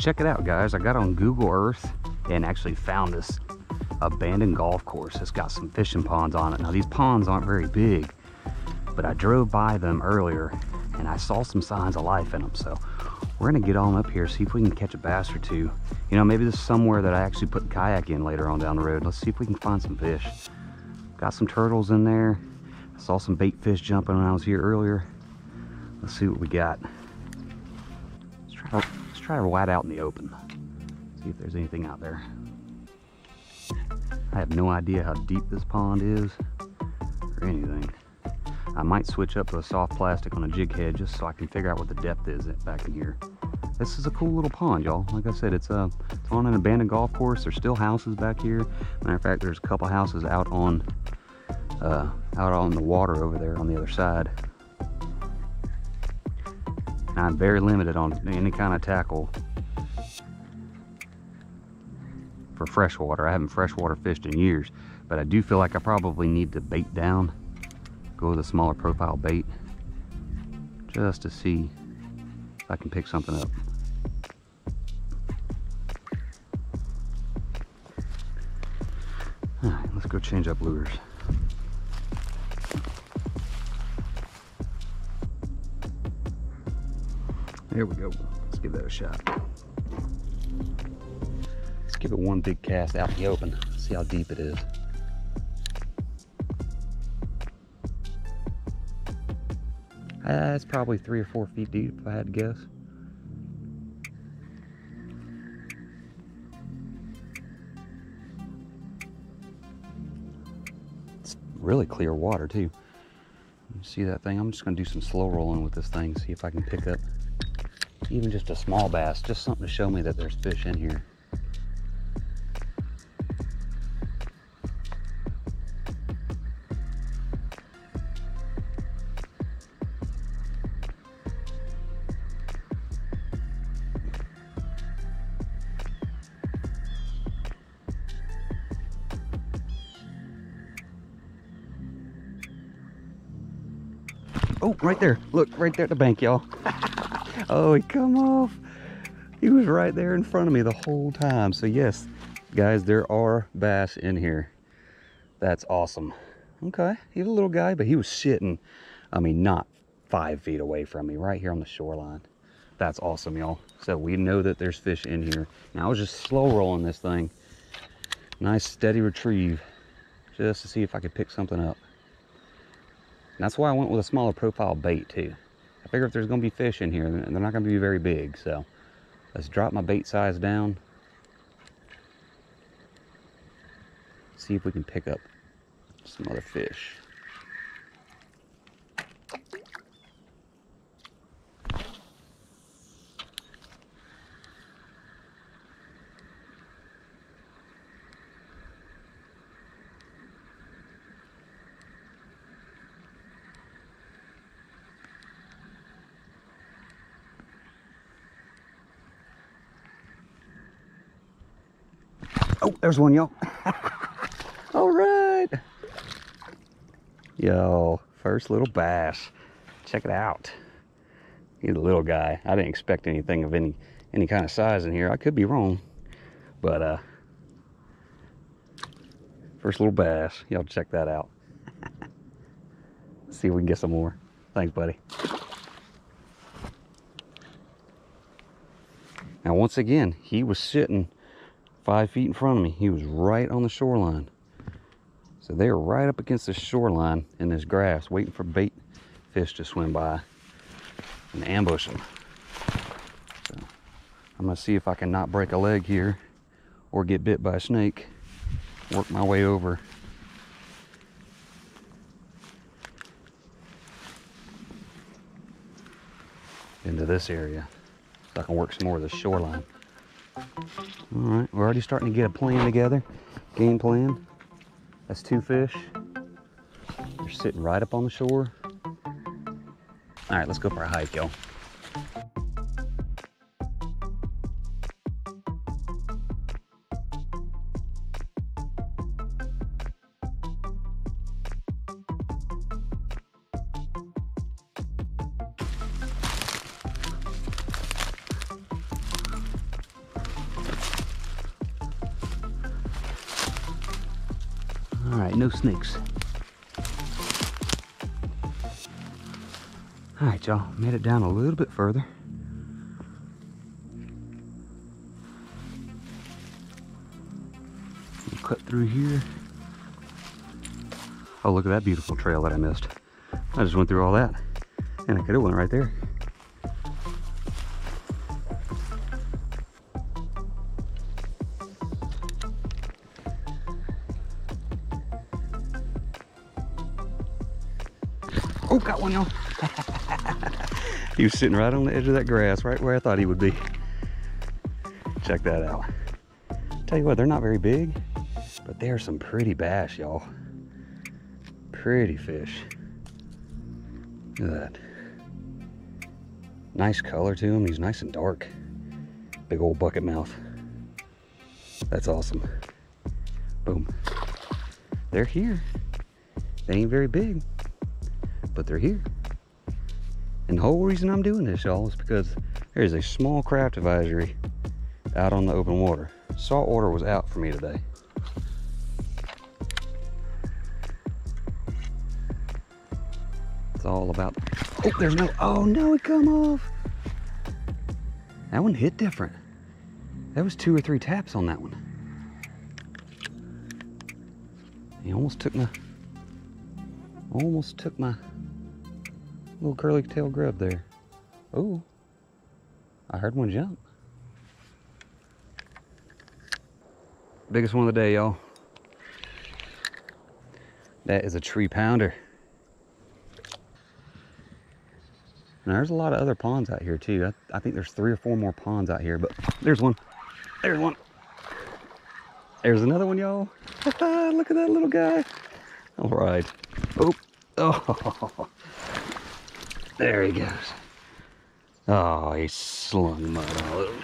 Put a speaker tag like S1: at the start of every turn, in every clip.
S1: check it out, guys. I got on Google Earth and actually found this abandoned golf course. It's got some fishing ponds on it. Now these ponds aren't very big, but I drove by them earlier and I saw some signs of life in them. So we're gonna get on up here, see if we can catch a bass or two. You know, maybe this is somewhere that I actually put the kayak in later on down the road. Let's see if we can find some fish. Got some turtles in there. I saw some bait fish jumping when I was here earlier. Let's see what we got. Let's try to wade out in the open. See if there's anything out there. I have no idea how deep this pond is or anything. I might switch up to a soft plastic on a jig head just so I can figure out what the depth is back in here. This is a cool little pond, y'all. Like I said, it's on an abandoned golf course. There's still houses back here. Matter of fact, there's a couple houses out on the water over there on the other side. And I'm very limited on any kind of tackle for freshwater. I haven't freshwater fished in years, but I do feel like I probably need to bait down, go with a smaller profile bait, just to see if I can pick something up. All right, let's go change up lures. There we go. Let's give that a shot. Let's give it one big cast out in the open. See how deep it is. It's probably 3 or 4 feet deep if I had to guess. It's really clear water too. You see that thing? I'm just gonna do some slow rolling with this thing, see if I can pick up even just a small bass, just something to show me that there's fish in here. Oh, right there. Look, right there at the bank, y'all. Oh, he come off. He was right there in front of me the whole time. So yes, guys, there are bass in here. That's awesome. Okay, he's a little guy, but he was sitting, I mean, not 5 feet away from me, right here on the shoreline. That's awesome, y'all. So we know that there's fish in here. Now I was just slow rolling this thing. Nice steady retrieve, just to see if I could pick something up. And that's why I went with a smaller profile bait too. I figure if there's gonna be fish in here, they're not gonna be very big. So let's drop my bait size down. See if we can pick up some other fish. Oh, there's one, y'all. All right. Yo, first little bass. Check it out. He's a little guy. I didn't expect anything of any kind of size in here. I could be wrong, but first little bass. Y'all check that out. See if we can get some more. Thanks, buddy. Now, once again, he was sitting 5 feet in front of me. He was right on the shoreline. So they were right up against the shoreline in this grass, waiting for bait fish to swim by and ambush them. So I'm gonna see if I can not break a leg here or get bit by a snake. Work my way over. Into this area so I can work some more of the shoreline. All right, we're already starting to get a plan together, game plan. That's 2 fish. They're sitting right up on the shore. All right, let's go for a hike, y'all. no snakes. All right, y'all, made it down a little bit further. We'll cut through here. Oh, look at that beautiful trail that I missed. I just went through all that, and I could have went right there. Oh, got one, y'all. He was sitting right on the edge of that grass, right where I thought he would be. Check that out. Tell you what, they're not very big, but they are some pretty bass, y'all. Pretty fish. Look at that. Nice color to him. He's nice and dark. Big old bucket mouth. That's awesome. Boom. They're here. They ain't very big, but they're here. And the whole reason I'm doing this, y'all, is because there is a small craft advisory out on the open water. Salt water was out for me today. It's all about, oh, there's no, oh no, it come off. That one hit different. That was 2 or 3 taps on that one. He almost took my little curly tail grub there. Oh, I heard one jump. Biggest one of the day, y'all. That is a 3-pounder. And there's a lot of other ponds out here too. I think there's 3 or 4 more ponds out here, but there's one. There's one. There's another one, y'all. Look at that little guy. All right. Oh, oh. There he goes. Oh, he slung mud all over.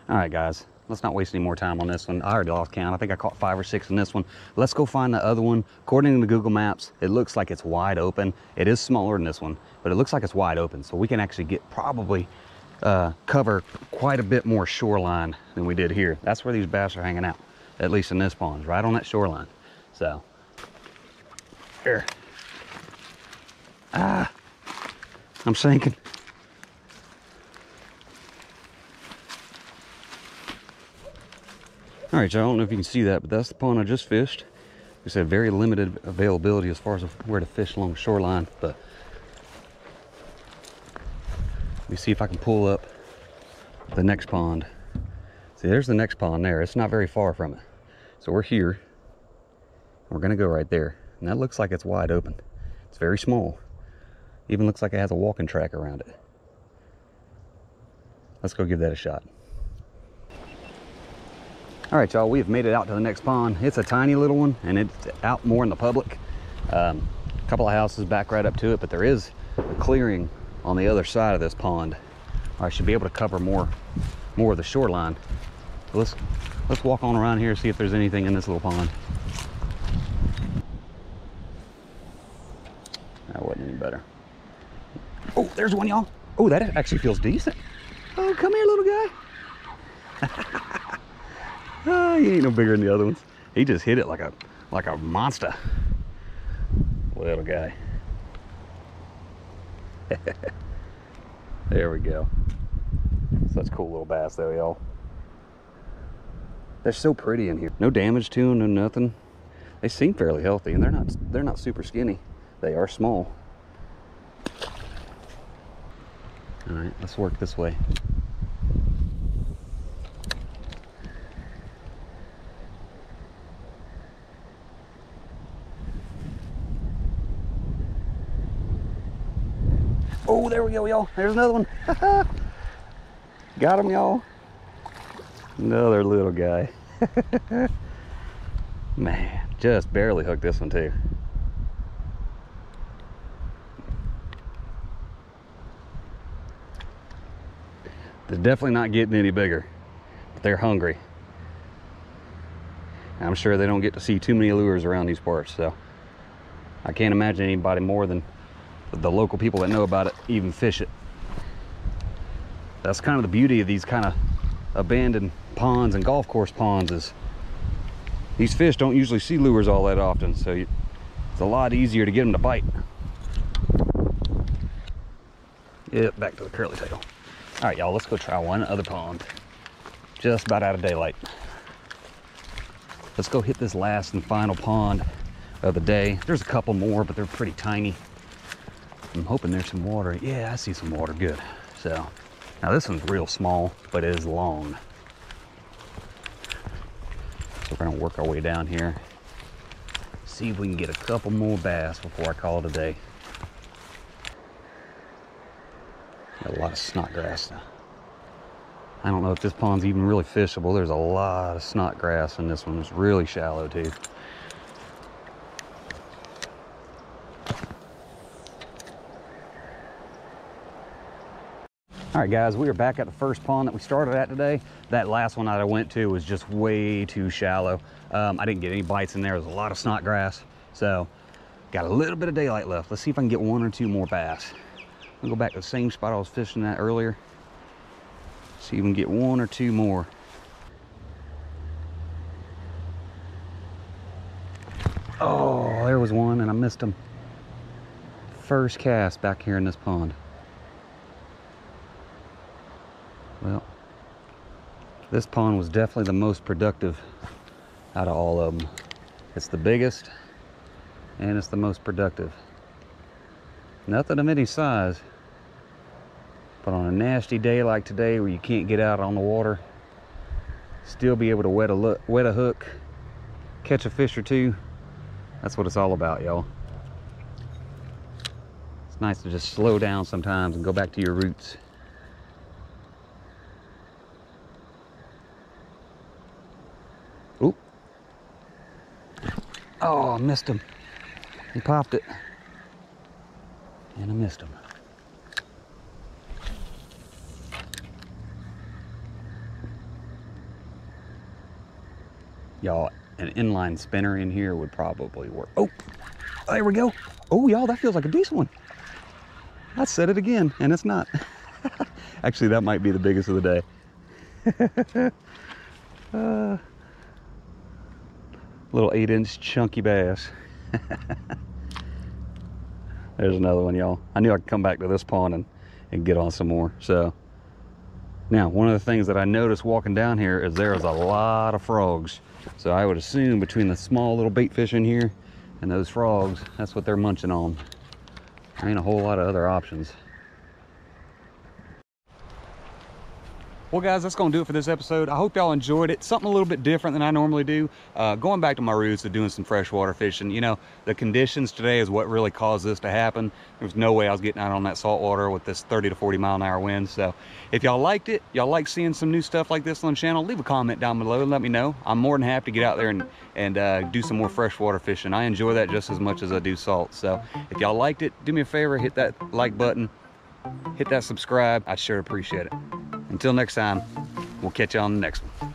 S1: All right, guys, let's not waste any more time on this one. I already lost count. I think I caught 5 or 6 in this one. Let's go find the other one. According to Google Maps, it looks like it's wide open. It is smaller than this one, but it looks like it's wide open. So we can actually get probably cover quite a bit more shoreline than we did here. That's where these bass are hanging out, at least in this pond, right on that shoreline. So, here. Ah, I'm sinking. All right, y'all, I don't know if you can see that, but that's the pond I just fished. We said very limited availability as far as where to fish along the shoreline, but let me see if I can pull up the next pond. See, there's the next pond there. It's not very far from it. So we're here. We're gonna go right there. And that looks like it's wide open. It's very small. Even looks like it has a walking track around it. Let's go give that a shot. All right, y'all, we have made it out to the next pond. It's a tiny little one, and it's out more in the public. A couple of houses back right up to it, but there is a clearing on the other side of this pond. I should be able to cover more of the shoreline. So let's walk on around here and see if there's anything in this little pond. That wasn't any better. Oh, there's one, y'all. Oh, that actually feels decent. Oh, come here, little guy. Oh, he ain't no bigger than the other ones. He just hit it like a monster. Little guy. There we go. Such cool little bass though, y'all. They're so pretty in here. No damage to them, no nothing. They seem fairly healthy, and they're not super skinny. They are small. All right, let's work this way. Oh, there we go, y'all. There's another one. Got him, y'all. Another little guy. Man, just barely hooked this one too. They're definitely not getting any bigger, but they're hungry. I'm sure they don't get to see too many lures around these parts, so I can't imagine anybody more than the local people that know about it even fish it. That's kind of the beauty of these kind of abandoned ponds and golf course ponds, is These fish don't usually see lures all that often, so it's a lot easier to get them to bite. Yep, back to the curly tail. All right, y'all, let's go try one other pond. Just about out of daylight. Let's go hit this last and final pond of the day. There's a couple more, but they're pretty tiny. I'm hoping there's some water. Yeah, I see some water, good. So, now this one's real small, but it is long. So we're gonna work our way down here. See if we can get a couple more bass before I call it a day. Got a lot of snodgrass now. I don't know if this pond's even really fishable. There's a lot of snodgrass in this one. It's really shallow too. All right, guys, we are back at the first pond that we started at today. That last one that I went to was just way too shallow. I didn't get any bites in there. There's a lot of snodgrass. So got a little bit of daylight left. Let's see if I can get one or two more bass. I'll go back to the same spot I was fishing at earlier. See if we can get one or two more. Oh, there was one and I missed him. First cast back here in this pond. Well, this pond was definitely the most productive out of all of them. It's the biggest and it's the most productive. Nothing of any size, but on a nasty day like today where you can't get out on the water, still be able to wet a hook, catch a fish or two. That's what it's all about, y'all. It's nice to just slow down sometimes and go back to your roots. Oop. Oh, I missed him. He popped it. And I missed him. Y'all, an inline spinner in here would probably work. Oh, there we go. Oh, y'all, that feels like a decent one. I said it again, and it's not. Actually, that might be the biggest of the day. Little 8-inch chunky bass. There's another one, y'all. I knew I could come back to this pond and get on some more. So now, one of the things that I noticed walking down here is there's a lot of frogs. So I would assume between the small little bait fish in here and those frogs, that's what they're munching on. There ain't a whole lot of other options. Well, guys, that's going to do it for this episode. I hope y'all enjoyed it. Something a little bit different than I normally do. Going back to my roots of doing some freshwater fishing. You know, the conditions today is what really caused this to happen. There was no way I was getting out on that salt water with this 30 to 40 mile an hour wind. So if y'all liked it, y'all like seeing some new stuff like this on the channel, leave a comment down below and let me know. I'm more than happy to get out there and do some more freshwater fishing. I enjoy that just as much as I do salt. So if y'all liked it, do me a favor, hit that like button, hit that subscribe. I'd sure appreciate it. Until next time, we'll catch you on the next one.